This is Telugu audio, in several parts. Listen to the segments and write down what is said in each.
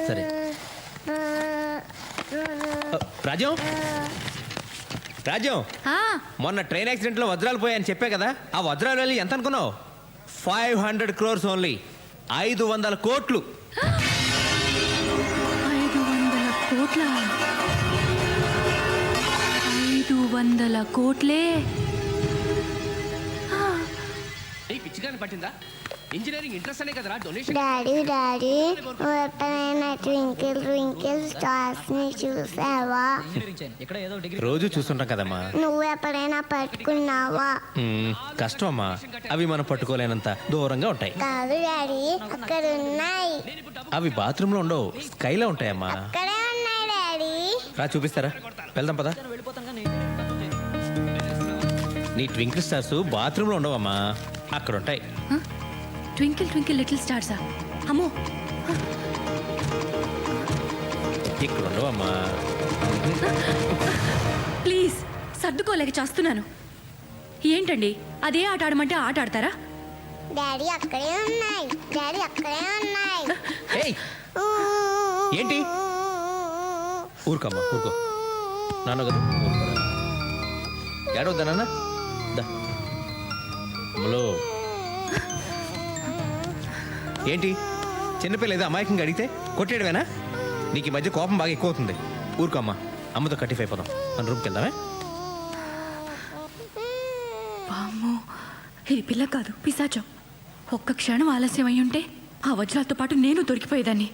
సరే రాజ్యం రాజ్యం మొన్న ట్రైన్ యాక్సిడెంట్లో వజ్రాలు పోయాయని చెప్పే కదా, ఆ వజ్రాలు వెళ్ళి ఎంత అనుకున్నావు? 500 crores ఓన్లీ. 500 కోట్లు. 500 కోట్ల 500 కోట్లే. పిచ్చిగాని పట్టిందా? ఇంజనీరింగ్ ఇంట్రెస్ట్ అనే కదరా డొనేషన్. డాడీ నువ్వు ఎప్పుడైనా ట్వింకిల్ ట్వింకిల్ స్టార్స్ ని చూసావా? రోజు చూస్తుంటాం కదమ్మా. నువ్వు ఎప్పుడైనా పట్టుకున్నావా? కష్టం అమ్మా, అవి మనం పట్టుకోలేనంత దూరంగా ఉంటాయి. కాదు డాడీ, అక్కడ ఉన్నాయి. అవి బాత్రూమ్ లో ఉండవు, స్కైలో ఉంటాయమ్మా. అక్కడే ఉన్నాయి డాడీ. రా చూపిస్తారా? వెళ్దాం పదా. నీ ట్వింకిల్ స్టార్స్ బాత్రూమ్ లో ఉండవమ్మా, అక్కడ ఉంటాయి. ట్వింకిల్ ట్వింకిల్ లిటిల్ స్టార్సా? అమ్మో, ఇక్కడ ఉండవమ్మా. ప్లీజ్ సర్దుకోలేక చేస్తున్నాను. ఏంటండి అదే ఆట ఆడమంటే ఆట ఆడతారా? డాడీ అక్కడే ఉన్నాయి. డాడీ అక్కడే ఉన్నాయి. ఏయ్, ఏంటి? ఊరుకమ్మా, ఊరుకో. నాన్న కదా, ఏడవద్దా నాన్న? అమ్మలో ఏంటి చిన్నపిల్ల ఏదో అమాయకంగా అడిగితే కొట్టేయడమేనా? నీకు ఈ మధ్య కోపం బాగా ఎక్కువ అవుతుంది. ఊరుకోమ్మా, అమ్మతో కట్టిఫ్ అయిపోదాం. మన రూమ్కి వెళ్దామే. వామ్మో, ఇది పిల్ల కాదు, పిశాచం. ఒక్క క్షణం ఆలస్యం అయి ఉంటే ఆ వజ్రాలతో పాటు నేను దొరికిపోయేదాన్ని.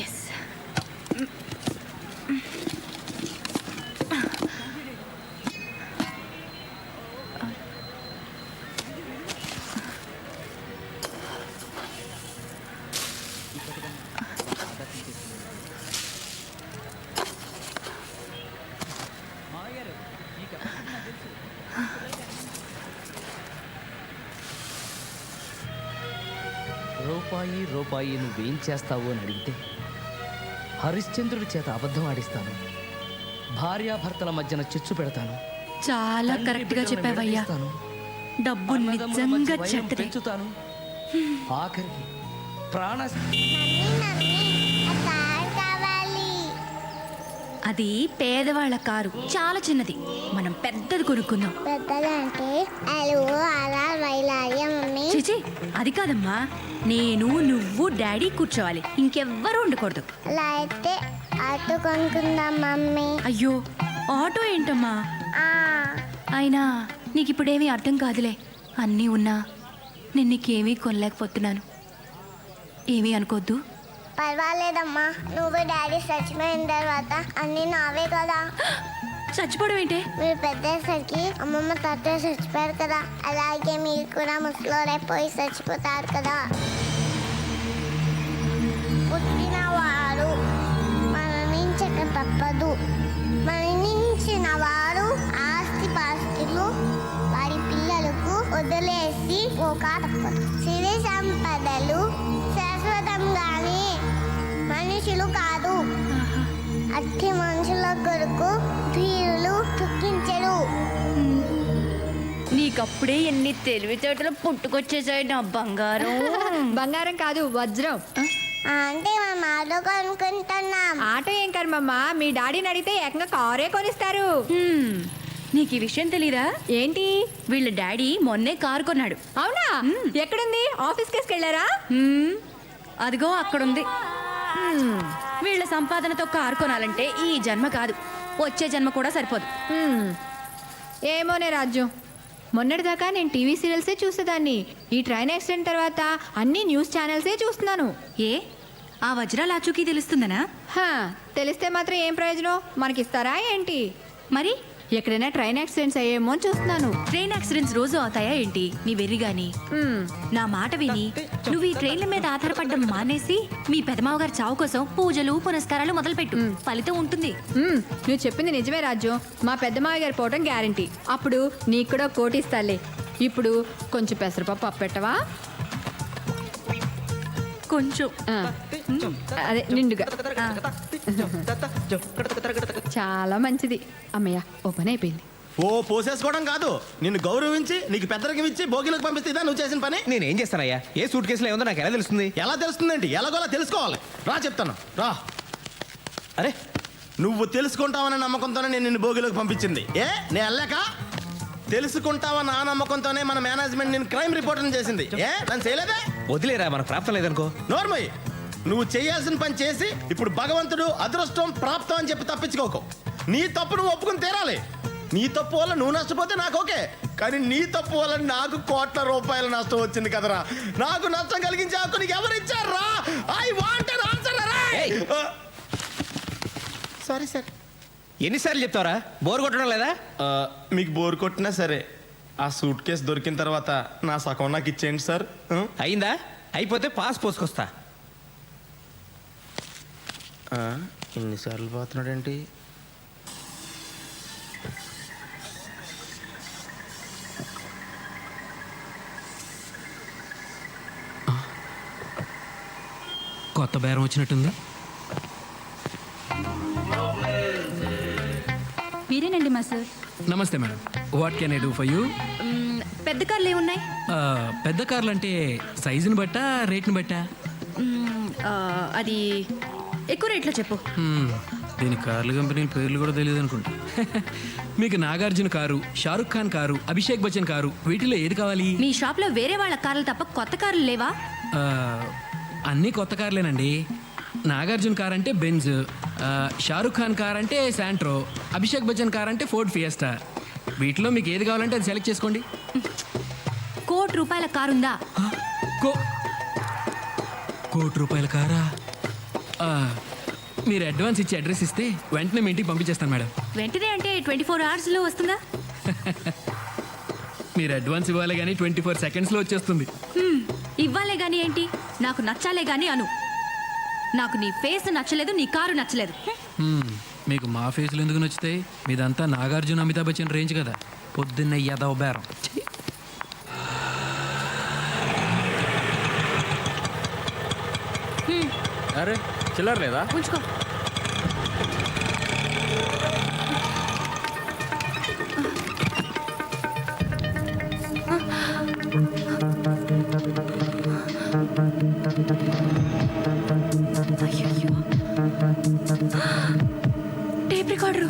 ఎస్, రూపాయి రూపాయి నువ్వేం చేస్తావు అని అడిగితే హరిశ్చంద్రుడి చేత అబద్ధం ఆడిస్తాను. భార్యాభర్తల మధ్యన చిచ్చు పెడతాను. చాలా కరెక్ట్ గా చెప్పావయ్యా. డబ్బు నిజంగా చెడ్డదే. పెంచుతాను. ఆఖరికి ప్రాణ కావాలి. అది పేదవాళ్ళ కారు, చాలా చిన్నది. మనం పెద్దది కొనుక్కుందాం. పెద్దదంటే అలు అలా వైలాల్య మమ్మీ. చిచి, అది కాదమ్మా. నేను, నువ్వు, డాడీ కూర్చోవాలి, ఇంకెవ్వరూ ఉండకూడదు. అలా అయితే ఆటో కొనుక్కుందాం మమ్మీ. అయ్యో, ఆటో ఏంటమ్మా? ఆ, అయినా నీకు ఇప్పుడేమీ అర్థం కాదులే. అన్నీ ఉన్నా నేను నీకేమీ కొనలేకపోతున్నాను. ఏమీ అనుకోద్దు. పర్వాలేదమ్మా, నువ్వు డాడీ చచ్చిపోయిన తర్వాత అన్నీ నావే కదా. చచ్చిపోవడం ఏంటే? మీరు పెద్దసరికి అమ్మమ్మ తాతయ్య చచ్చిపోయారు కదా, అలాగే మీరు కూడా ముసలోడైపోయి చచ్చిపోతారు కదా. పుట్టినవారు మరణించక తప్పదు. మరణించిన వారు ఆస్తి పాస్తులు వారి పిల్లలకు వదిలేసి పోక తప్పదు. సిరి సంపదలు శాశ్వతంగానే, మనుషులు కాదు. అట్టి మనుషుల కొరకు ధీరులు దుఃఖించరు. నీకప్పుడే ఎన్ని తెలివితేటలు పుట్టుకొచ్చేసాయి నా బంగారం. బంగారం కాదు, వజ్రం. అంటే మేము ఆటో కొనుక్కుంటున్నాం. ఆటో ఏం కర్మమ్మా, మీ డాడీని అడిగితే ఏకంగా కారే కొనిస్తారు. నీకు ఈ విషయం తెలీదా? ఏంటి? వీళ్ళ డాడీ మొన్నే కారు కొన్నాడు. అవునా? ఎక్కడుంది? ఆఫీస్ కేసుకు వెళ్ళారా? అదిగో అక్కడుంది. వీళ్ళ సంపాదనతో కారు కొనాలంటే ఈ జన్మ కాదు, వచ్చే జన్మ కూడా సరిపోదు. ఏమోనే రాజ్యం, మొన్నటిదాకా నేను టీవీ సీరియల్సే చూసేదాన్ని. ఈ ట్రైన్ యాక్సిడెంట్ తర్వాత అన్ని న్యూస్ ఛానల్సే చూస్తున్నాను. ఏ, ఆ వజ్రాల ఆచూకీ తెలుస్తుందనా? తెలిస్తే మాత్రం ఏం ప్రయోజనం? మనకిస్తారా ఏంటి? మరి ఎక్కడైనా ట్రైన్ యాక్సిడెంట్స్ అయ్యేమో అని చూస్తున్నాను. ట్రైన్ యాక్సిడెంట్స్ రోజు అవుతాయా ఏంటి నీ వెర్రి గాని? నా మాట విని నువ్వు ఈ ట్రైన్ల మీద ఆధారపడడం మానేసి మీ పెదమావ గారి చావు కోసం పూజలు పునస్కారాలు మొదలుపెట్టు. ఫలితం ఉంటుంది. నువ్వు చెప్పింది నిజమే రాజు. మా పెద్దమావ గారు పోవటం గ్యారంటీ. అప్పుడు నీకు కూడా కోటిస్తాలే. ఇప్పుడు కొంచెం పెసరపప్పు అప్పెట్టవా? కొంచెం అదే నిండుగా. చాలా మంచిది. అమ్మయ్య ఓ పని అయిపోయింది. ఓ పోసేసుకోవడం కాదు, నిన్ను గౌరవించి నీకు పెద్దరికం ఇచ్చి భోగిలోకి పంపిస్తే ఇదా నువ్వు చేసిన పని? నేనేం చేస్తానయ్యా? ఏ సూట్ కేసులో ఏముందో నాకు ఎలా తెలుస్తుంది? ఎలా తెలుస్తుందండి? ఎలాగోలా తెలుసుకోవాలి. రా చెప్తాను రా. అరే నువ్వు తెలుసుకుంటావనే నమ్మకంతోనే నేను నిన్ను భోగిలోకి పంపించింది. నేను వెళ్ళాక తెలుసుకుంటావన్న ఆ నమ్మకంతోనే మన మేనేజ్మెంట్ నేను క్రైమ్ రిపోర్టర్ చేసింది. దాన్ని చేయలేదే? వదిలేరా, మనకు ప్రాప్తం లేదనుకో. నోర్మయ్య, నువ్వు చేయాల్సిన పని చేసి ఇప్పుడు భగవంతుడు అదృష్టం ప్రాప్తం అని చెప్పి తప్పించుకోకు. నీ తప్పు నువ్వు ఒప్పుకుని తీరాలి. నీ తప్పు వల్ల నువ్వు నష్టపోతే నాకు ఓకే, కానీ నీ తప్పు వల్ల నాకు కోట్ల రూపాయల నష్టం వచ్చింది కదరా. నాకు నష్టం కలిగించే హక్కు నీకు ఎవరు ఇచ్చారా? I want an answer. Sorry sir. ఎన్నిసార్లు చెప్తావరా? బోర్ కొట్టడం లేదా? మీకు బోర్ కొట్టినా సరే ఆ సూట్ కేసు దొరికిన తర్వాత నా సగం నాకు ఇచ్చేయండి సార్. అయిందా? అయిపోతే పాస్ పోసుకొస్తా. ఎన్నిసార్లు పోతున్నాడేంటి? కొత్త బేరం వచ్చినట్టుంది. మీరేనండి మా సార్. నమస్తే madam, what can I do for you? పెద్ద కార్లు ఏమున్నాయి? పెద్ద కార్లు అంటే సైజుని బట్టా రేట్ని బట్టా? అది ఎక్కువ రేట్లో చెప్పు. దీని కార్ల కంపెనీల పేర్లు కూడా తెలియదు అనుకుంటా. మీకు Nagarjuna car, Shahrukh Khan car, Abhishek Bachchan car, వీటిలో ఏది కావాలి? మీ షాప్లో వేరే వాళ్ళ కార్లు తప్ప కొత్త కార్లు లేవా? అన్నీ కొత్త కార్లేనండి. నాగార్జున కార్ అంటే బెంజ్, షారుఖ్ ఖాన్ కార్ అంటే శాంట్రో, అభిషేక్ బచ్చన్ కార్ అంటే ఫోర్డ్ ఫియస్టా. వీటిలో మీకు ఏది కావాలంటే అది సెలెక్ట్ చేసుకోండి. ₹1,00,00,000 కారుందా? ₹1,00,00,000 కారా? మీరు అడ్వాన్స్ ఇచ్చి అడ్రస్ ఇస్తే వెంటనే మీ ఇంటికి పంపించేస్తాను మేడం. వెంటనే అంటే 24 అవర్స్లో వస్తుందా? మీరు అడ్వాన్స్ ఇవ్వాలి కానీ 24 సెకండ్స్లో వచ్చేస్తుంది. ఇవ్వాలే గాని ఏంటి, నాకు నచ్చాలే గాని అను. నాకు నీ ఫేస్ నచ్చలేదు, నీ కారు నచ్చలేదు. మీకు మా ఫేస్లు ఎందుకు నచ్చుతాయి? మీదంతా నాగార్జున అమితాబ్ బచ్చన్ రేంజ్ కదా. పొద్దున్న యదవ బేరం. అరే చిల్లర లేదా? ఉంచుకో. అయ్యయ్యో. Tape recorder.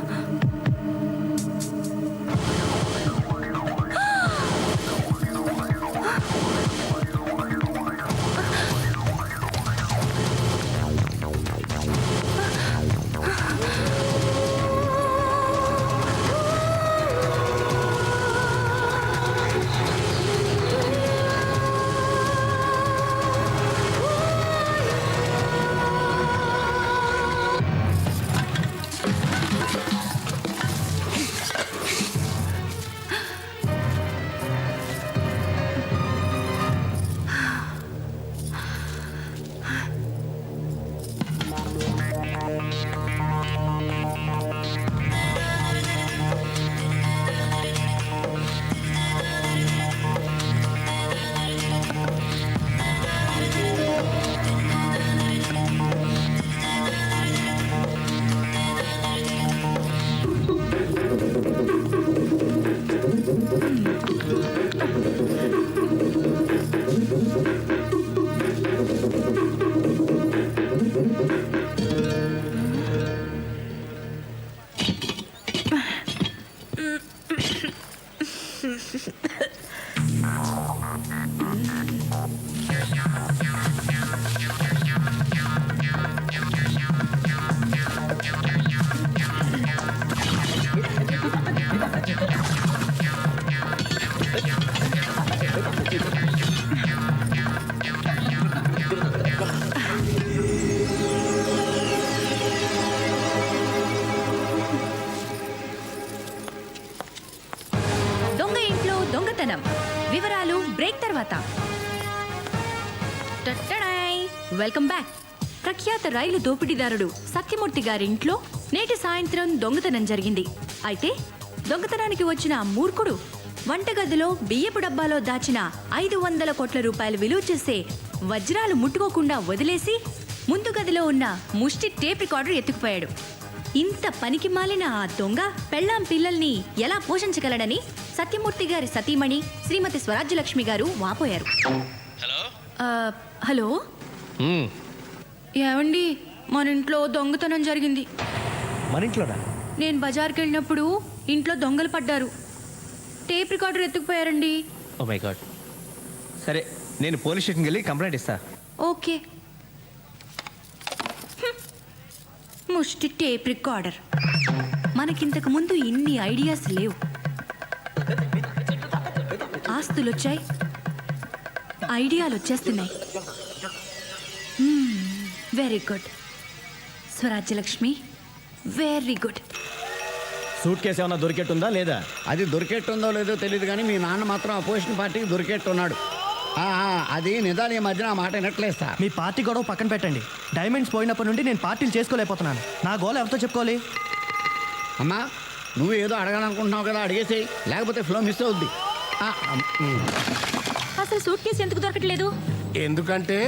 Ta-da! Welcome back. ప్రఖ్యాత రైలు దోపిడీదారుడు సత్యమూర్తి గారింట్లో నేటి సాయంత్రం దొంగతనం జరిగింది. అయితే దొంగతనానికి వచ్చిన ఆ మూర్ఖుడు వంటగదిలో బియ్యపు డబ్బాలో దాచిన 500 కోట్ల రూపాయలు విలువ చేసే వజ్రాలు ముట్టుకోకుండా వదిలేసి ముందు గదిలో ఉన్న ముష్టి టేప్ రికార్డర్ ఎత్తుకుపోయాడు. ఇంత పనికి మాలిన ఆ దొంగ పెళ్ళాం పిల్లల్ని ఎలా పోషించగలడని సత్యమూర్తి గారి సతీమణి శ్రీమతి స్వరాజ్యలక్ష్మి గారు వాపోయారు. హలో ఏమండి, మన ఇంట్లో దొంగతనం జరిగింది. మన ఇంట్లోనా? నేను బజార్కి వెళ్ళినప్పుడు ఇంట్లో దొంగలు పడ్డారు. టేప్ రికార్డర్ ఎత్తుకుపోయారండి. Oh my god. సరే, నేను పోలీస్ స్టేషన్కి వెళ్ళి కంప్లైంట్ ఇస్తా. ఓకే. ముష్టి టేప్ రికార్డర్. మనకింతకు ముందు ఇన్ని ఐడియాస్ లేవు. ఆస్తులు వచ్చాయి, ఐడియాలు వచ్చేస్తున్నాయి. Very good Swarajyalakshmi, very good. Suit case ఏమన్నా దొరికెట్టుందా లేదా? అది దొరికేట్టుందో లేదో తెలియదు కానీ మీ నాన్న మాత్రం అపోజిషన్ పార్టీకి దొరికేట్టున్నాడు. అది నిజాలు ఈ మధ్యన ఆ మాట వినట్లేదు సార్. మీ పార్టీ గొడవ పక్కన పెట్టండి. డైమండ్స్ పోయినప్పటి నుండి నేను పార్టీలు చేసుకోలేకపోతున్నాను. నా గోల్ ఎవరితో చెప్పుకోవాలి? అమ్మా, నువ్వు ఏదో అడగాలనుకుంటున్నావు కదా, అడిగేసేయి, లేకపోతే ఫ్లో మిస్ అవుద్ది. అసలు సూట్ కేసు ఎందుకు దొరకట్లేదు? ఎందుకంటే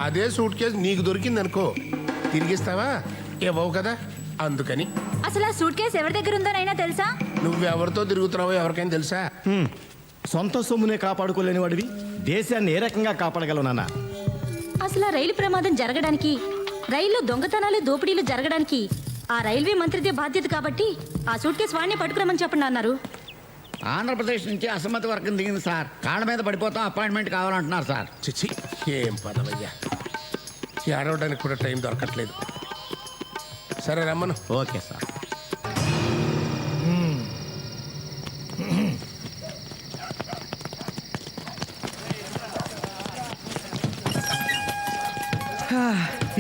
అదే సూట్ కేసు నీకు దొరికింది అనుకో, తిరిగిస్తావా? ఇవ్వవు కదా, అందుకని. అసలు ఆ సూట్ కేసు ఎవరి దగ్గర ఉందోనైనా తెలుసా? నువ్వెవరితో తిరుగుతున్నావో ఎవరికైనా తెలుసా? సొంత సొమ్మునే కాపాడుకోలేని వాడివి దేశాన్ని ఏ రకంగా కాపాడగలవు నాన్న? అసలు ఆ రైలు ప్రమాదం జరగడానికి, రైల్లో దొంగతనాలు దోపిడీలు జరగడానికి ఆ రైల్వే మంత్రిదే బాధ్యత కాబట్టి ఆ సూట్ కేసు వాడిని పట్టుకురమని చెప్పండి అన్నారు. ఆంధ్రప్రదేశ్ నుంచి అసమ్మతి వర్గం దిగింది సార్. కాళ్ళ మీద పడిపోతాం, అపాయింట్మెంట్ కావాలంటున్నారు సార్. చిచ్చి, ఏం పదవయ్యా, ఏడవడానికి కూడా టైం దొరకట్లేదు. సరే రమ్మను. Okay sir.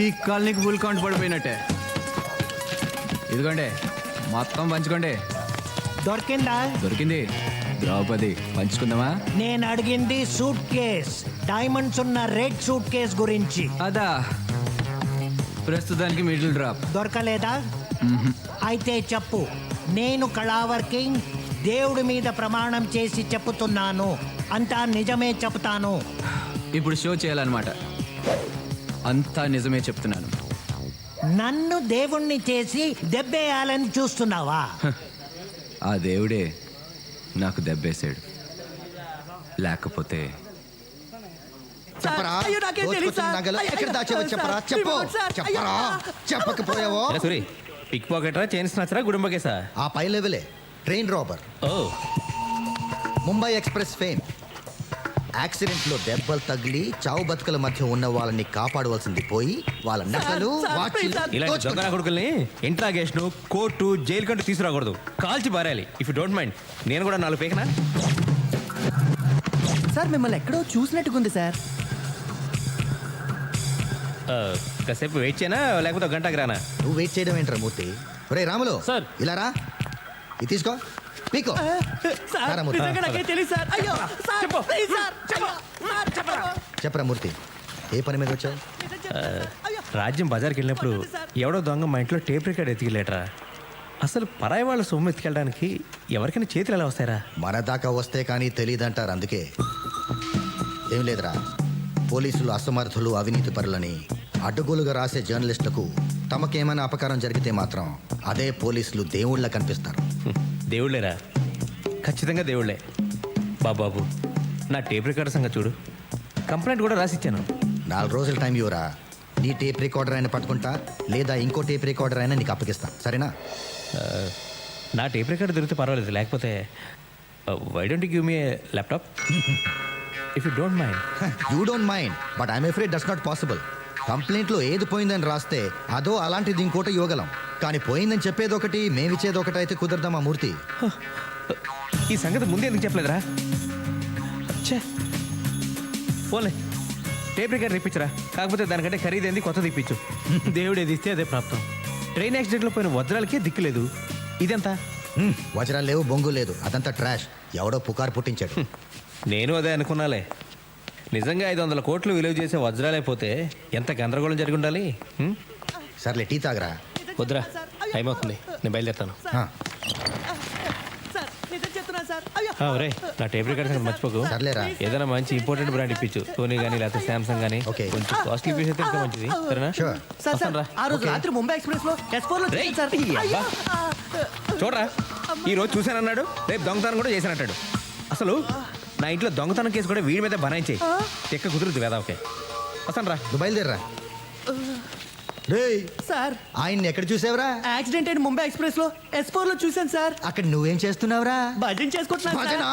ఈ కాలనీకి ఫుల్ కౌంట్ పడిపోయినట్టే. ఇదిగోండి, మొత్తం పంచుకోండి. దొరికిందా? దొరికింది. ద్రౌపది, పంచుకుందామా? నేను అడిగింది సూట్ కేస్, డైమండ్స్ ఉన్న రెడ్ సూట్ కేస్ గురించి. అదా, ప్రస్తుతానికి మిడిల్ డ్రాప్. దొరకలేదా? అయితే చెప్పు. నేను కళావర్ కింగ్ దేవుడి మీద ప్రమాణం చేసి చెప్పుతున్నాను, అంతా నిజమే చెప్తాను. ఇప్పుడు షో చేయాలన్నమాట. అంతా నిజమే చెప్తున్నాను. నన్ను దేవుణ్ణి చేసి దెబ్బేయాలని చూస్తున్నావా? ఆ దేవుడే నాకు దెబ్బేశాడు. లేకపోతే చెప్పకపోయావో? సూరి, పిక్ పాకెటరా, చైన్ స్నాచరా, గుడుంబ కేసా? ఆ పై లెవెలే train robber. Oh, Mumbai express fame. యాక్సిడెంట్లో దెబ్బలు తగిలి చావు బతుకుల మధ్య ఉన్న వాళ్ళని కాపాడవలసింది పోయి వాళ్ళ నగలు వాచీలు ఇలాంటి దొంగ కొడుకుల్ని ఇంట్రాగేషన్, కోర్టు, జైలు కంటూ తీసుకురాకూడదు. కాల్చి పారేయాలి. ఇఫ్ యూ డోంట్ మైండ్, నేను కూడా 4 పేకనా? సార్, మిమ్మల్ని ఎక్కడో చూసినట్టుకుంది సార్. కాసేపు వెయిట్ చేయనా, లేకపోతే ఒక గంటకి రానా? నువ్వు వెయిట్ చేయడం ఏంట్రా మూర్తి? ఒరే రాములు, సార్. ఇలా రా, ఇది తీసుకో, పీకో. రారా మూర్తి. చెప్పరా మూర్తి, ఏ పని మీద వచ్చావు? రాజ్యం బజార్కి వెళ్ళినప్పుడు ఎవడో దొంగ మా ఇంట్లో టేప్ రికార్డ్ ఎత్తుకెళ్ళేట్రా. అసలు పరాయి వాళ్ళ సొమ్ము ఎత్తుకెళ్ళడానికి ఎవరికైనా చేతులు ఎలా వస్తాయరా? మన దాకా వస్తే కానీ తెలియదంటారు. అందుకే ఏం లేదురా, పోలీసులు అసమర్థులు, అవినీతి పరులని అడ్డగోలుగా రాసే జర్నలిస్టులకు తమకేమైనా అపకారం జరిగితే మాత్రం అదే పోలీసులు దేవుళ్ళ కనిపిస్తారు. దేవుళ్ళేరా, ఖచ్చితంగా దేవుళ్ళే. బాబు, నా టేప్ రికార్డర్ సంగతి చూడు. కంప్లైంట్ కూడా రాసిచ్చాను. 4 రోజుల టైం ఇవ్వరా, నీ టేప్ రికార్డర్ అయినా పట్టుకుంటా, లేదా ఇంకో టేప్ రికార్డర్ అయినా నీకు అప్పగిస్తా, సరేనా? నా టేప్ రికార్డర్ దొరికితే పర్వాలేదు, లేకపోతే why don't you give me a laptop if you don't mind? You don't mind, but I'm afraid that's not possible. కంప్లైంట్లో ఏది పోయిందని రాస్తే అదో అలాంటిది ఇంకోటి ఇవ్వగలం, కానీ పోయిందని చెప్పేది ఒకటి, మేమిచ్చేది ఒకటి అయితే కుదరదామా మూర్తి? ఈ సంగతి ముందే ఎందుకు చెప్పలేదురా? పోలే, టేప్ రికార్డర్ ఇప్పించరా. కాకపోతే దానికంటే ఖరీదైంది కొత్తది ఇప్పించు. దేవుడు ఏది ఇస్తే అదే ప్రాప్తం. ట్రైన్ యాక్సిడెంట్లో పోయిన వజ్రాలకే దిక్కులేదు, ఇదంతా. వజ్రాలు లేవు, బొంగు లేదు, అదంతా ట్రాష్. ఎవడో పుకారు పుట్టించాడు. నేను అదే అనుకున్నాలే. నిజంగా 500 కోట్లు విలువ చేసే వజ్రాలైపోతే ఎంత గందరగోళం జరిగి ఉండాలి. సర్లే టీ తాగరా. వద్దురా, టైం అవుతుంది, నేను బయలుదేరుతాను. ఒరే, నా టేప్ రికార్డ్ సంగతి మర్చిపోకు. సర్లేరా. ఏదైనా మంచి ఇంపార్టెంట్ బ్రాండ్ ఇప్పించు, సోనీ కానీ లేకపోతే సామ్సంగ్ కానీ. ఓకే. కొంచెం కాస్ట్లీ పీస్ అయితే ఇంకా మంచిది, సరేనా? షూర్. వస్తాను రా. ఆ రోజు రాత్రి ముంబై ఎక్స్ప్రెస్ లో S4 లో రేయ్, చూశాను సార్. ఈ అబ్బా. చూడరా, ఈ రోజు చూశానన్నాడు, రేపు దొంగతనం కూడా చేశానంటాడు. అసలు నా ఇంట్లో దొంగతనం కేసు కూడా వీడి మీద బనాయించేయి. చెక్క కుదురుద్ది వేదా. ఓకే, వస్తాను రా. నువ్వు బయలుదేరరా. రేయ్, సార్ ఆయన్ని ఎక్కడ చూసావురా? యాక్సిడెంట్ అయిన ముంబై ఎక్స్ప్రెస్ లో S4 లో చూశాను సార్. అక్కడ నువ్వేం చేస్తున్నావురా? భజన చేసుకుంటున్నాను సార్. భజన?